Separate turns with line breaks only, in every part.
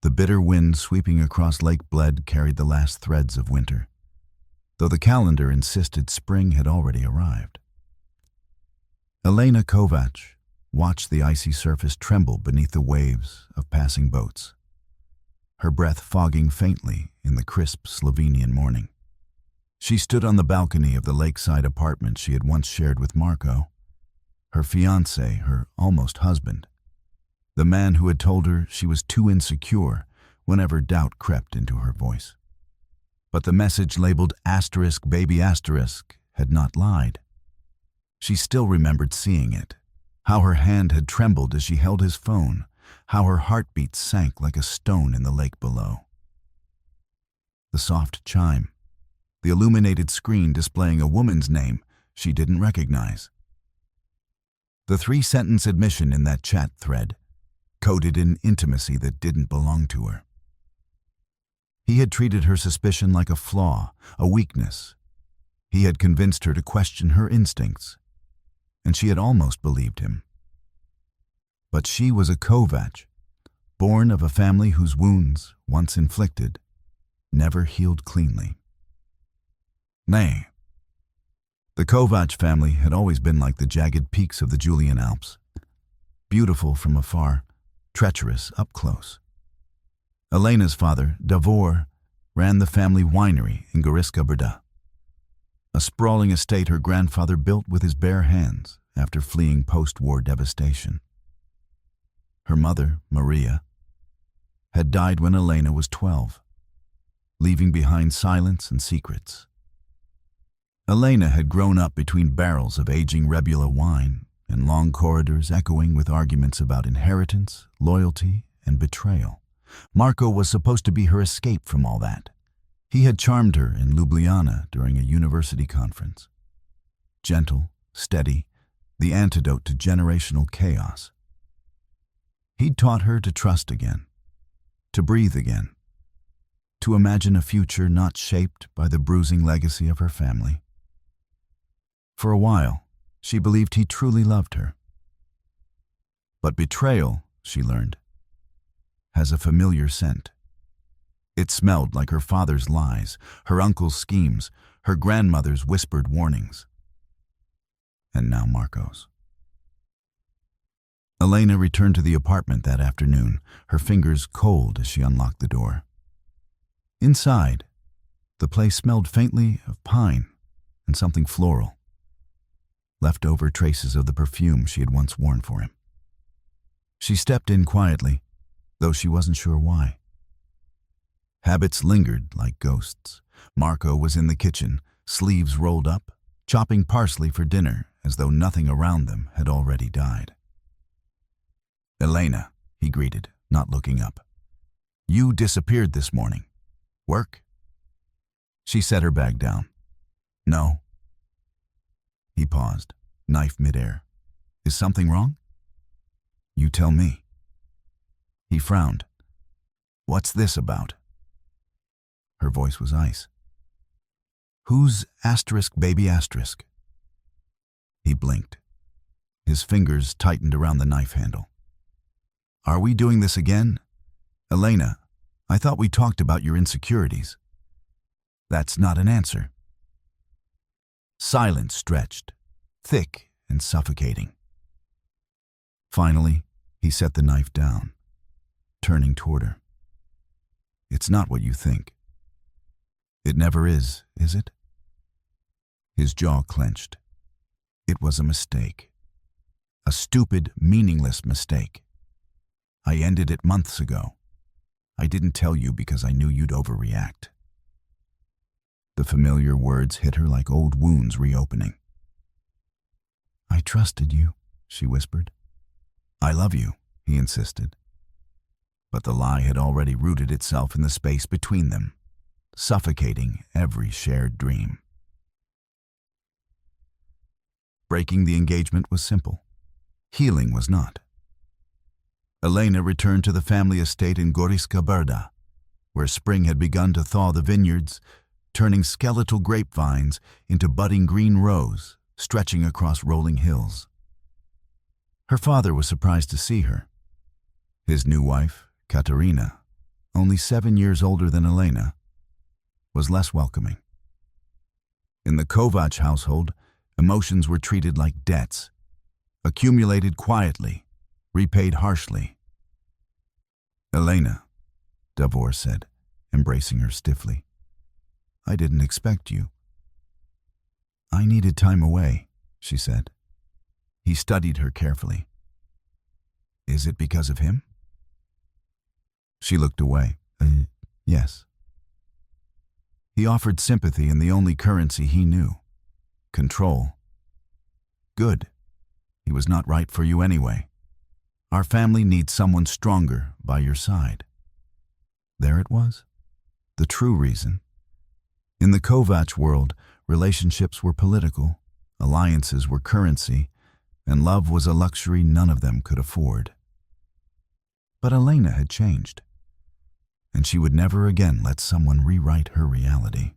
The bitter wind sweeping across Lake Bled carried the last threads of winter, though the calendar insisted spring had already arrived. Elena Kovac watched the icy surface tremble beneath the waves of passing boats, her breath fogging faintly in the crisp Slovenian morning. She stood on the balcony of the lakeside apartment she had once shared with Marco, her fiancé, her almost husband, the man who had told her she was too insecure whenever doubt crept into her voice. But the message labeled *baby*, had not lied. She still remembered seeing it, how her hand had trembled as she held his phone, how her heartbeat sank like a stone in the lake below. The soft chime, the illuminated screen displaying a woman's name she didn't recognize. The 3-sentence admission in that chat thread, coded in intimacy that didn't belong to her. He had treated her suspicion like a flaw, a weakness. He had convinced her to question her instincts, and she had almost believed him. But she was a Kovac, born of a family whose wounds, once inflicted, never healed cleanly. Nay, the Kovac family had always been like the jagged peaks of the Julian Alps, beautiful from afar, treacherous up close. Elena's father, Davor, ran the family winery in Goriška Brda, a sprawling estate her grandfather built with his bare hands after fleeing post-war devastation. Her mother, Maria, had died when Elena was 12, leaving behind silence and secrets. Elena had grown up between barrels of aging Rebula wine and long corridors echoing with arguments about inheritance, loyalty, and betrayal. Marco was supposed to be her escape from all that. He had charmed her in Ljubljana during a university conference. Gentle, steady, the antidote to generational chaos. He'd taught her to trust again, to breathe again, to imagine a future not shaped by the bruising legacy of her family. For a while, she believed he truly loved her. But betrayal, she learned, has a familiar scent. It smelled like her father's lies, her uncle's schemes, her grandmother's whispered warnings. And now Marco's. Elena returned to the apartment that afternoon, her fingers cold as she unlocked the door. Inside, the place smelled faintly of pine and something floral, leftover traces of the perfume she had once worn for him. She stepped in quietly, though she wasn't sure why. Habits lingered like ghosts. Marco was in the kitchen, sleeves rolled up, chopping parsley for dinner as though nothing around them had already died. "Elena," he greeted, not looking up. "You disappeared this morning. Work?" She set her bag down. "No." He paused, knife midair. "Is something wrong?" "You tell me." He frowned. "What's this about?" Her voice was ice. "Who's *baby*?" He blinked. His fingers tightened around the knife handle. "Are we doing this again? Elena, I thought we talked about your insecurities." "That's not an answer." Silence stretched, thick and suffocating. Finally, he set the knife down, turning toward her. "It's not what you think. It never is it?" His jaw clenched. It was a mistake. A stupid, meaningless mistake. I ended it months ago. I didn't tell you because I knew you'd overreact. The familiar words hit her like old wounds reopening. "I trusted you," she whispered. "I love you," he insisted. But the lie had already rooted itself in the space between them, suffocating every shared dream. Breaking the engagement was simple. Healing was not. Elena returned to the family estate in Goriška Brda, where spring had begun to thaw the vineyards, turning skeletal grapevines into budding green rows stretching across rolling hills. Her father was surprised to see her. His new wife, Katerina, only 7 years older than Elena, was less welcoming. In the Kovac household, emotions were treated like debts, accumulated quietly, repaid harshly. "Elena," Davor said, embracing her stiffly, "I didn't expect you." "I needed time away," she said. He studied her carefully. "Is it because of him?" She looked away. Yes." He offered sympathy in the only currency he knew: control. "Good. He was not right for you anyway. Our family needs someone stronger by your side." There it was, the true reason. In the Kovac world, relationships were political, alliances were currency, and love was a luxury none of them could afford. But Elena had changed, and she would never again let someone rewrite her reality.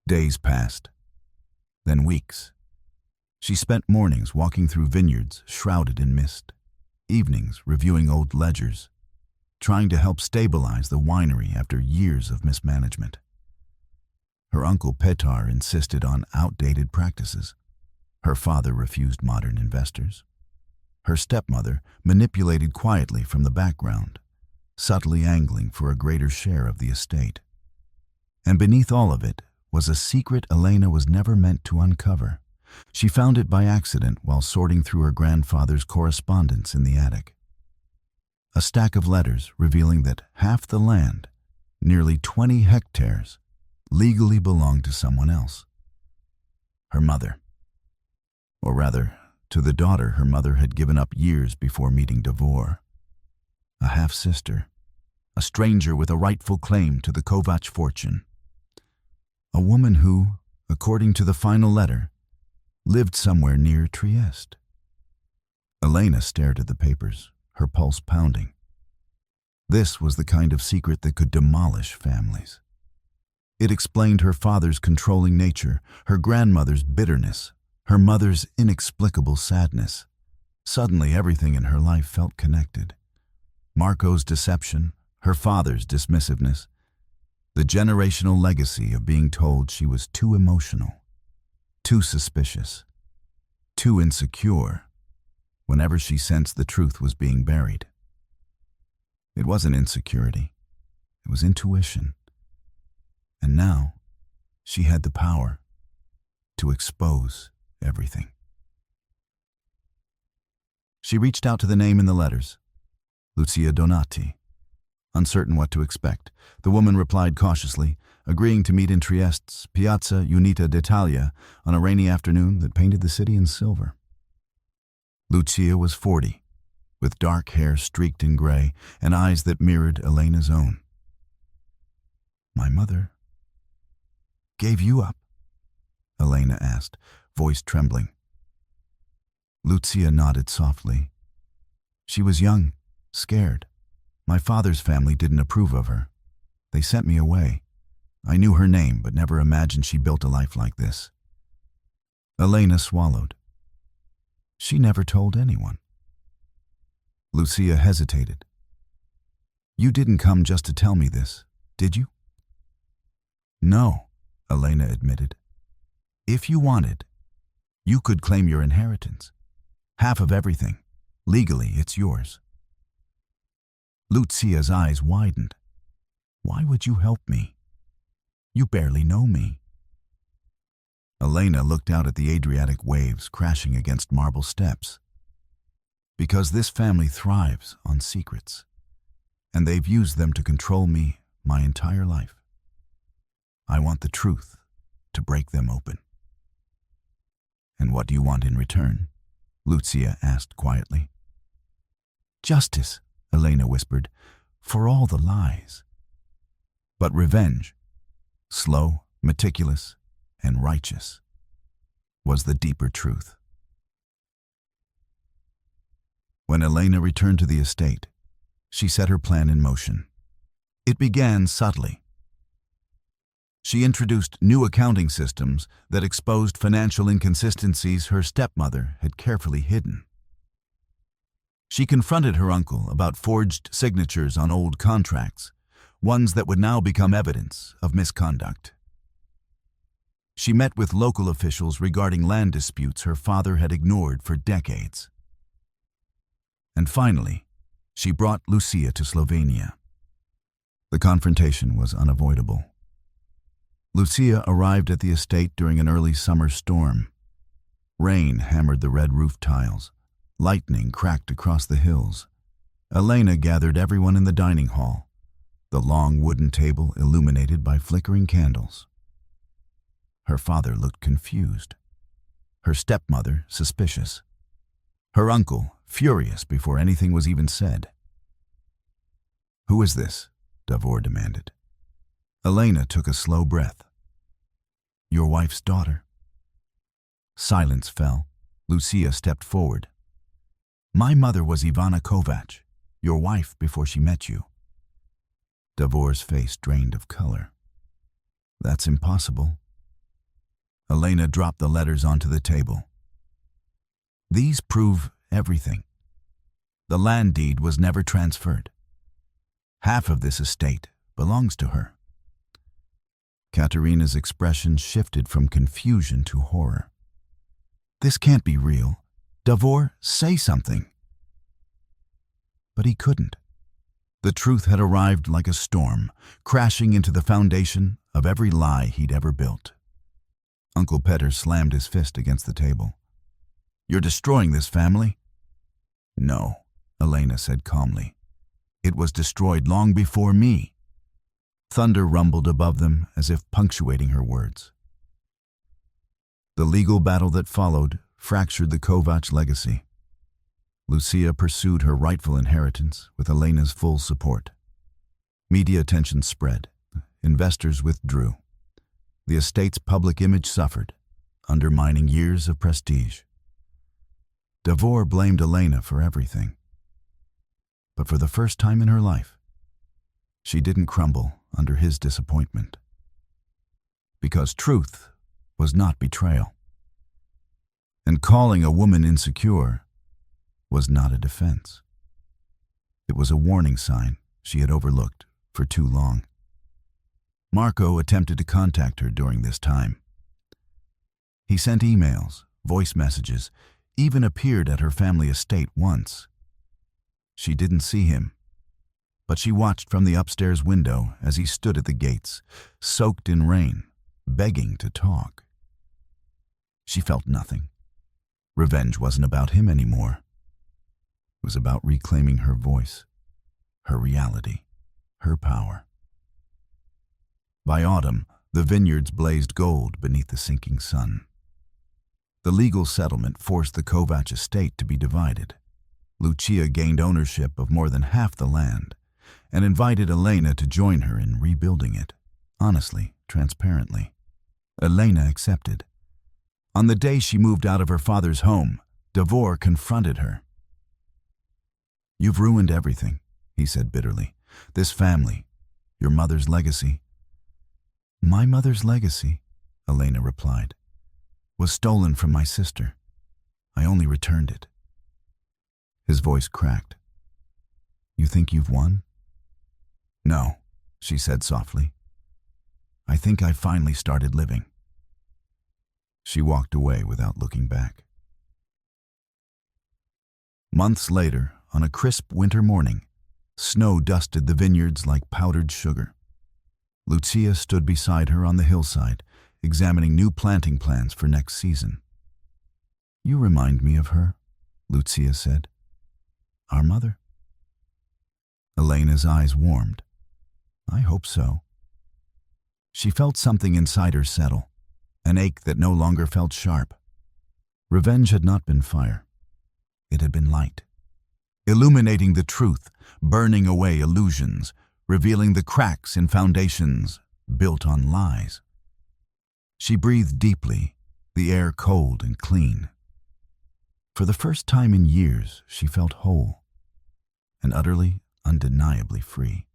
Days passed, then weeks. She spent mornings walking through vineyards shrouded in mist, evenings reviewing old ledgers, trying to help stabilize the winery after years of mismanagement. Her uncle Petar insisted on outdated practices. Her father refused modern investors. Her stepmother manipulated quietly from the background, subtly angling for a greater share of the estate. And beneath all of it was a secret Elena was never meant to uncover. She found it by accident while sorting through her grandfather's correspondence in the attic. A stack of letters revealing that half the land, nearly 20 hectares, legally belonged to someone else. Her mother. Or rather, to the daughter her mother had given up years before meeting Davor. A half-sister, a stranger with a rightful claim to the Kovac fortune. A woman who, according to the final letter, lived somewhere near Trieste. Elena stared at the papers, her pulse pounding. This was the kind of secret that could demolish families. It explained her father's controlling nature, her grandmother's bitterness, her mother's inexplicable sadness. Suddenly everything in her life felt connected. Marco's deception, her father's dismissiveness, the generational legacy of being told she was too emotional, too suspicious, too insecure, whenever she sensed the truth was being buried. It wasn't insecurity, it was intuition. And now, she had the power to expose everything. She reached out to the name in the letters, Lucia Donati. Uncertain what to expect, the woman replied cautiously, agreeing to meet in Trieste's Piazza Unita d'Italia on a rainy afternoon that painted the city in silver. Lucia was 40, with dark hair streaked in gray and eyes that mirrored Elena's own. "My mother gave you up?" Elena asked, voice trembling. Lucia nodded softly. "She was young, scared. My father's family didn't approve of her. They sent me away. I knew her name, but never imagined she built a life like this." Elena swallowed. She never told anyone. Lucia hesitated. "You didn't come just to tell me this, did you?" "No," Elena admitted. "If you wanted, you could claim your inheritance. Half of everything. Legally, it's yours." Lucia's eyes widened. "Why would you help me? You barely know me." Elena looked out at the Adriatic waves crashing against marble steps. "Because this family thrives on secrets, and they've used them to control me my entire life. I want the truth to break them open." "And what do you want in return?" Lucia asked quietly. "Justice," Elena whispered, "for all the lies." But revenge, slow, meticulous, and righteous, was the deeper truth. When Elena returned to the estate, she set her plan in motion. It began subtly. She introduced new accounting systems that exposed financial inconsistencies her stepmother had carefully hidden. She confronted her uncle about forged signatures on old contracts, ones that would now become evidence of misconduct. She met with local officials regarding land disputes her father had ignored for decades. And finally, she brought Lucia to Slovenia. The confrontation was unavoidable. Lucia arrived at the estate during an early summer storm. Rain hammered the red roof tiles. Lightning cracked across the hills. Elena gathered everyone in the dining hall, the long wooden table illuminated by flickering candles. Her father looked confused. Her stepmother suspicious. Her uncle furious before anything was even said. "Who is this?" Davor demanded. Elena took a slow breath. "Your wife's daughter." Silence fell. Lucia stepped forward. "My mother was Ivana Kovac, your wife before she met you." Davor's face drained of color. "That's impossible." Elena dropped the letters onto the table. "These prove everything. The land deed was never transferred. Half of this estate belongs to her." Katerina's expression shifted from confusion to horror. "This can't be real. Davor, say something." But he couldn't. The truth had arrived like a storm, crashing into the foundation of every lie he'd ever built. Uncle Peter slammed his fist against the table. "You're destroying this family?" "No," Elena said calmly. "It was destroyed long before me." Thunder rumbled above them as if punctuating her words. The legal battle that followed fractured the Kovac legacy. Lucia pursued her rightful inheritance with Elena's full support. Media attention spread. Investors withdrew. The estate's public image suffered, undermining years of prestige. Davor blamed Elena for everything. But for the first time in her life, she didn't crumble under his disappointment. Because truth was not betrayal. And calling a woman insecure was not a defense. It was a warning sign she had overlooked for too long. Marco attempted to contact her during this time. He sent emails, voice messages, even appeared at her family estate once. She didn't see him, but she watched from the upstairs window as he stood at the gates, soaked in rain, begging to talk. She felt nothing. Revenge wasn't about him anymore. It was about reclaiming her voice, her reality, her power. By autumn, the vineyards blazed gold beneath the sinking sun. The legal settlement forced the Kovac estate to be divided. Lucia gained ownership of more than half the land and invited Elena to join her in rebuilding it, honestly, transparently. Elena accepted. On the day she moved out of her father's home, Davor confronted her. "You've ruined everything," he said bitterly. "This family, your mother's legacy." "My mother's legacy," Elena replied, "was stolen from my sister. I only returned it." His voice cracked. "You think you've won?" "No," she said softly. "I think I finally started living." She walked away without looking back. Months later, on a crisp winter morning, snow dusted the vineyards like powdered sugar. Lucia stood beside her on the hillside, examining new planting plans for next season. "You remind me of her," Lucia said. "Our mother." Elena's eyes warmed. "I hope so." She felt something inside her settle, an ache that no longer felt sharp. Revenge had not been fire. It had been light, illuminating the truth, burning away illusions, revealing the cracks in foundations built on lies. She breathed deeply, the air cold and clean. For the first time in years, she felt whole and utterly, undeniably free.